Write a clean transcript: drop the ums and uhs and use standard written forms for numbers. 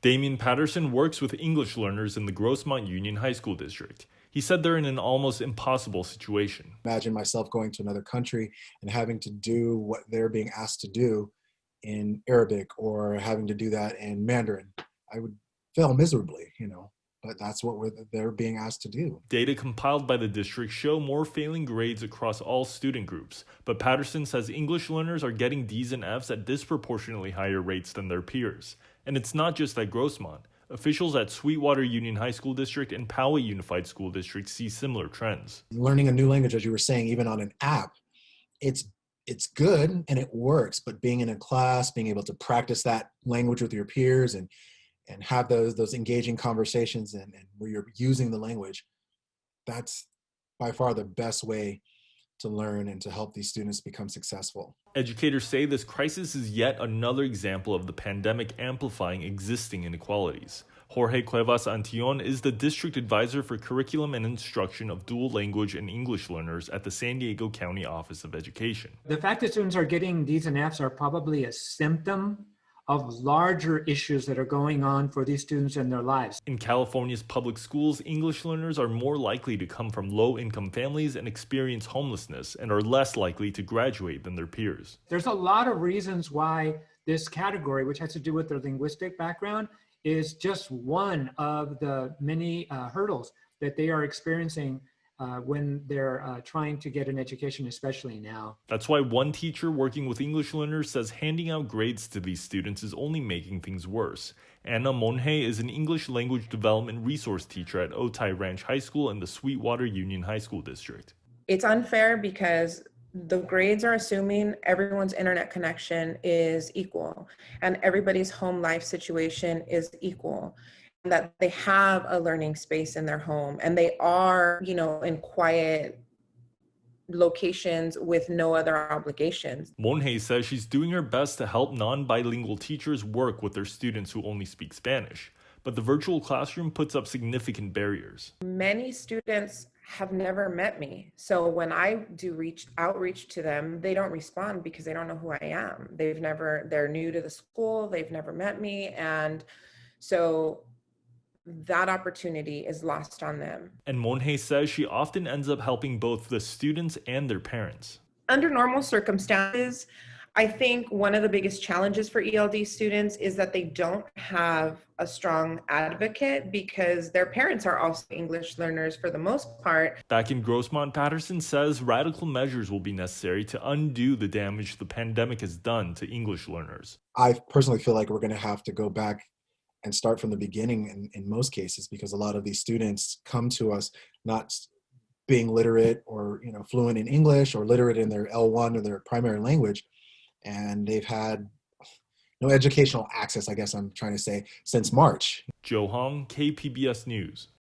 Damian Patterson works with English learners in the Grossmont Union High School District. He said they're in an almost impossible situation. Imagine myself going to another country and having to do what they're being asked to do in Arabic or having to do that in Mandarin. I would fail miserably, but that's what they're being asked to do. Data compiled by the district show more failing grades across all student groups, but Patterson says English learners are getting D's and F's at disproportionately higher rates than their peers. And it's not just at Grossmont. Officials at Sweetwater Union High School District and Poway Unified School District see similar trends. Learning a new language, as you were saying, even on an app, it's good and it works, but being in a class, being able to practice that language with your peers and have those engaging conversations and where you're using the language, that's by far the best way to learn and to help these students become successful. Educators say this crisis is yet another example of the pandemic amplifying existing inequalities. Jorge Cuevas Antillon is the district advisor for curriculum and instruction of dual language and English learners at the San Diego County Office of Education. The fact that students are getting D's and F's are probably a symptom of larger issues that are going on for these students in their lives. In California's public schools, English learners are more likely to come from low-income families and experience homelessness and are less likely to graduate than their peers. There's a lot of reasons why this category, which has to do with their linguistic background, is just one of the many hurdles that they are experiencing when they're trying to get an education, especially now. That's why one teacher working with English learners says handing out grades to these students is only making things worse. Anna Monhe is an English language development resource teacher at Otay Ranch High School in the Sweetwater Union High School District. It's unfair because the grades are assuming everyone's internet connection is equal and everybody's home life situation is equal. That they have a learning space in their home and they are, in quiet locations with no other obligations. Monhe says she's doing her best to help non-bilingual teachers work with their students who only speak Spanish, but the virtual classroom puts up significant barriers. Many students have never met me. So when I do outreach to them, they don't respond because they don't know who I am. They're new to the school, they've never met me. And so that opportunity is lost on them. And Monhe says she often ends up helping both the students and their parents. Under normal circumstances, I think one of the biggest challenges for ELD students is that they don't have a strong advocate because their parents are also English learners for the most part. Back in Grossmont, Patterson says radical measures will be necessary to undo the damage the pandemic has done to English learners. I personally feel like we're going to have to go back and start from the beginning in most cases, because a lot of these students come to us not being literate or fluent in English or literate in their L1 or their primary language, and they've had no educational access, I guess I'm trying to say, since March. Joe Hong, KPBS News.